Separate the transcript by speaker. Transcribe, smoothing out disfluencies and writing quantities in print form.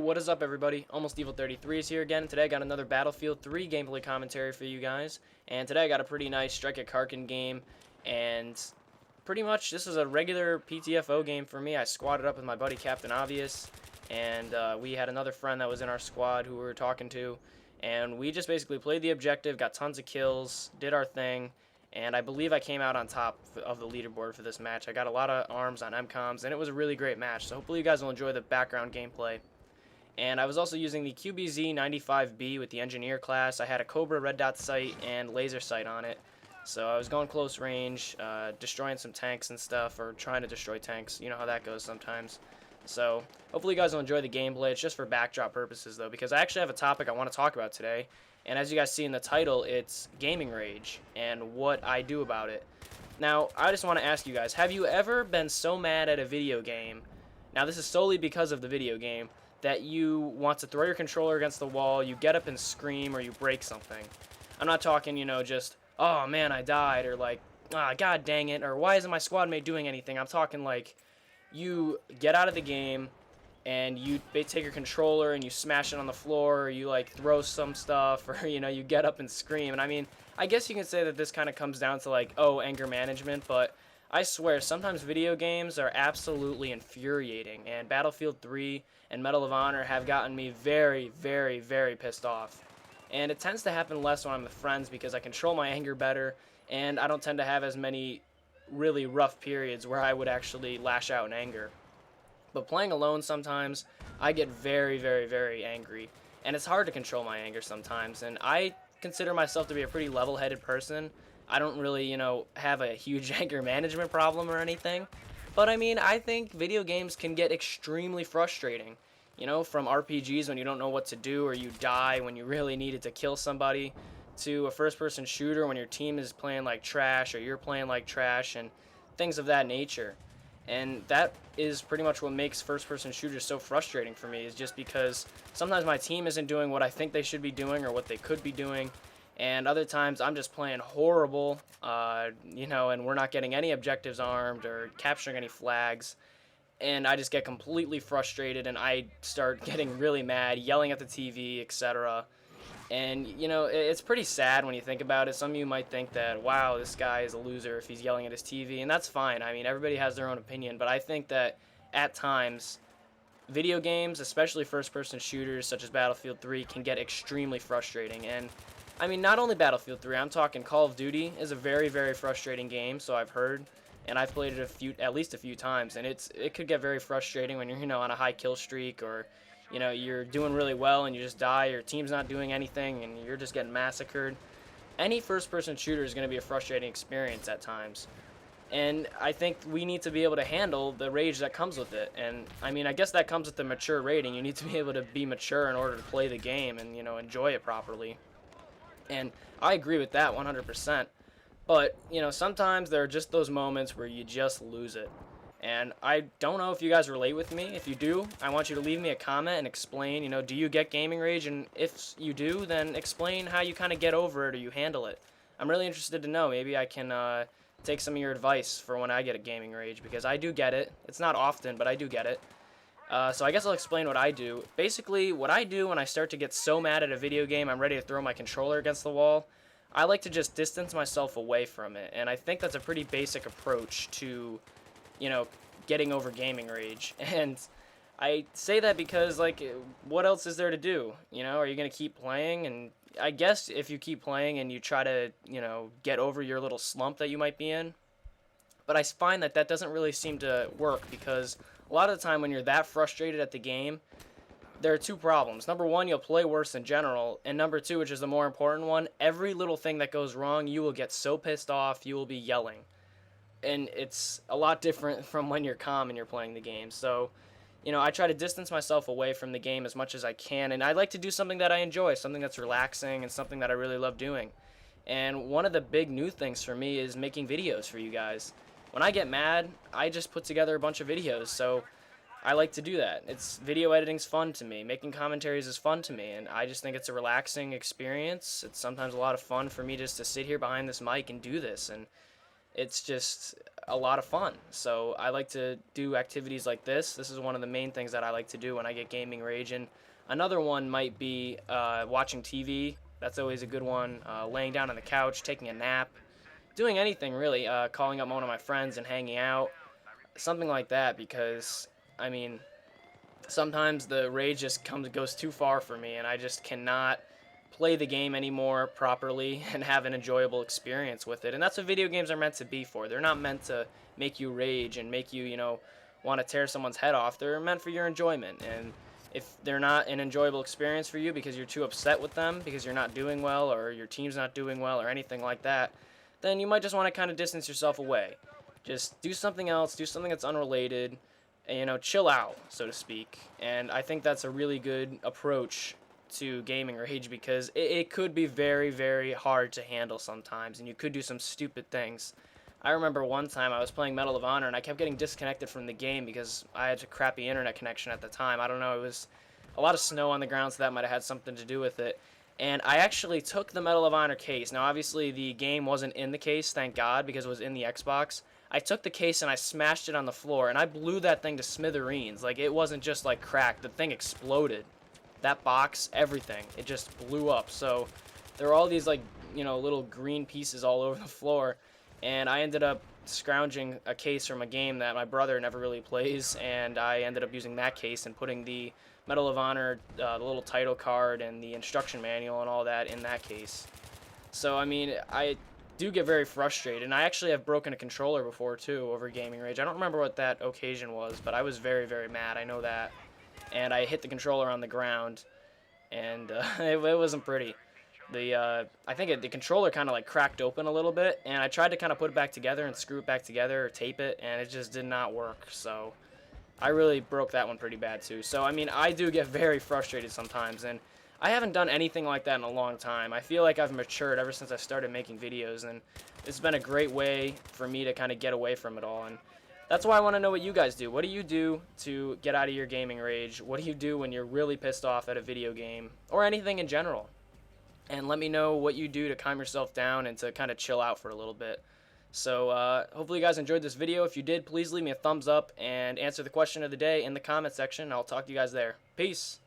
Speaker 1: what is up everybody? Almost Evil 33 is here again. Today I got another Battlefield 3 gameplay commentary for you guys. And today I got a pretty nice Strike at Karkin game. And pretty much this is a regular PTFO game for me. I squatted up with my buddy Captain Obvious. And we had another friend that was in our squad who we were talking to. And we just basically played the objective, got tons of kills, did our thing. And I believe I came out on top of the leaderboard for this match. I got a lot of arms on MCOMs, and it was a really great match. So hopefully you guys will enjoy the background gameplay. And I was also using the QBZ-95B with the Engineer class. I had a Cobra red dot sight and laser sight on it. So I was going close range, destroying some tanks and stuff, or trying to destroy tanks. You know how that goes sometimes. So hopefully you guys will enjoy the gameplay. It's just for backdrop purposes, though, because I actually have a topic I want to talk about today. And as you guys see in the title, it's gaming rage and what I do about it. Now, I just want to ask you guys, have you ever been so mad at a video game, now this is solely because of the video game, that you want to throw your controller against the wall, you get up and scream, or you break something? I'm not talking, you know, just, oh man, I died, or like, ah, god dang it, or why isn't my squad mate doing anything? I'm talking like, you get out of the game, and you take your controller and you smash it on the floor, or you like throw some stuff, or you know, you get up and scream. And I mean, I guess you can say that this kind of comes down to like, oh, anger management, but I swear sometimes video games are absolutely infuriating, and Battlefield 3 and Medal of Honor have gotten me very, very, very pissed off. And it tends to happen less when I'm with friends because I control my anger better, and I don't tend to have as many really rough periods where I would actually lash out in anger. But playing alone sometimes, I get very, very, very angry. And it's hard to control my anger sometimes. And I consider myself to be a pretty level-headed person. I don't really, you know, have a huge anger management problem or anything. But I mean, I think video games can get extremely frustrating. You know, from RPGs when you don't know what to do or you die when you really needed to kill somebody, to a first-person shooter when your team is playing like trash or you're playing like trash and things of that nature. And that is pretty much what makes first-person shooters so frustrating for me, is just because sometimes my team isn't doing what I think they should be doing or what they could be doing, and other times I'm just playing horrible, you know, and we're not getting any objectives armed or capturing any flags, and I just get completely frustrated and I start getting really mad, yelling at the TV, etc. And, you know, it's pretty sad when you think about it. Some of you might think that, wow, this guy is a loser if he's yelling at his TV, and that's fine. I mean, everybody has their own opinion, but I think that at times, video games, especially first-person shooters such as Battlefield 3, can get extremely frustrating. And, I mean, not only Battlefield 3, I'm talking Call of Duty is a very, very frustrating game, so I've heard, and I've played it at least a few times, and it could get very frustrating when you're, you know, on a high kill streak, or you know, you're doing really well and you just die, your team's not doing anything and you're just getting massacred. Any first-person shooter is going to be a frustrating experience at times. And I think we need to be able to handle the rage that comes with it. And I mean, I guess that comes with the mature rating. You need to be able to be mature in order to play the game and, you know, enjoy it properly. And I agree with that 100%. But, you know, sometimes there are just those moments where you just lose it. And I don't know if you guys relate with me. If you do, I want you to leave me a comment and explain, you know, do you get gaming rage? And if you do, then explain how you kind of get over it or you handle it. I'm really interested to know. Maybe I can take some of your advice for when I get a gaming rage, because I do get it. It's not often, but I do get it. So I guess I'll explain what I do. Basically, what I do when I start to get so mad at a video game, I'm ready to throw my controller against the wall, I like to just distance myself away from it. And I think that's a pretty basic approach to, you know, getting over gaming rage. And I say that because, like, what else is there to do? You know, are you going to keep playing? And I guess if you keep playing and you try to, you know, get over your little slump that you might be in. But I find that that doesn't really seem to work, because a lot of the time when you're that frustrated at the game, there are two problems. Number one, you'll play worse in general. And number two, which is the more important one, every little thing that goes wrong, you will get so pissed off, you will be yelling. And it's a lot different from when you're calm and you're playing the game. So, you know, I try to distance myself away from the game as much as I can, and I like to do something that I enjoy, something that's relaxing and something that I really love doing. And one of the big new things for me is making videos for you guys. When I get mad, I just put together a bunch of videos, so I like to do that. Video editing's fun to me, making commentaries is fun to me, and I just think it's a relaxing experience. It's sometimes a lot of fun for me just to sit here behind this mic and do this, and it's just a lot of fun. So I like to do activities like this. This is one of the main things that I like to do when I get gaming rage. And another one might be watching TV. That's always a good one. Laying down on the couch, taking a nap, doing anything really. Calling up one of my friends and hanging out, something like that. Because I mean, sometimes the rage just goes too far for me, and I just cannot play the game anymore properly and have an enjoyable experience with it. And that's what video games are meant to be for. They're not meant to make you rage and make you, want to tear someone's head off. They're meant for your enjoyment. And if they're not an enjoyable experience for you because you're too upset with them, because you're not doing well, or your team's not doing well, or anything like that, then you might just want to kind of distance yourself away. Just do something else, do something that's unrelated, and, chill out, so to speak. And I think that's a really good approach to gaming rage, because it could be very, very hard to handle sometimes, and you could do some stupid things. I remember one time I was playing Medal of Honor, and I kept getting disconnected from the game because I had a crappy internet connection at the time. I don't know, it was a lot of snow on the ground, so that might have had something to do with it. And I actually took the Medal of Honor case. Now, obviously, the game wasn't in the case, thank God, because it was in the Xbox. I took the case and I smashed it on the floor, and I blew that thing to smithereens. Like, it wasn't just, like, cracked. The thing exploded. That box, everything. It just blew up. So there were all these, like, little green pieces all over the floor, and I ended up scrounging a case from a game that my brother never really plays, and I ended up using that case and putting the Medal of Honor, the little title card, and the instruction manual and all that in that case. So, I mean, I do get very frustrated, and I actually have broken a controller before, too, over gaming rage. I don't remember what that occasion was, but I was very, very mad. I know that. And I hit the controller on the ground, and it wasn't pretty. I think the controller kind of like cracked open a little bit, and I tried to kind of put it back together and screw it back together or tape it, and it just did not work. So I really broke that one pretty bad too. So I mean, I do get very frustrated sometimes, and I haven't done anything like that in a long time. I feel like I've matured ever since I started making videos, and it's been a great way for me to kind of get away from it all. And that's why I want to know what you guys do. What do you do to get out of your gaming rage? What do you do when you're really pissed off at a video game or anything in general? And let me know what you do to calm yourself down and to kind of chill out for a little bit. So hopefully you guys enjoyed this video. If you did, please leave me a thumbs up and answer the question of the day in the comment section. I'll talk to you guys there. Peace.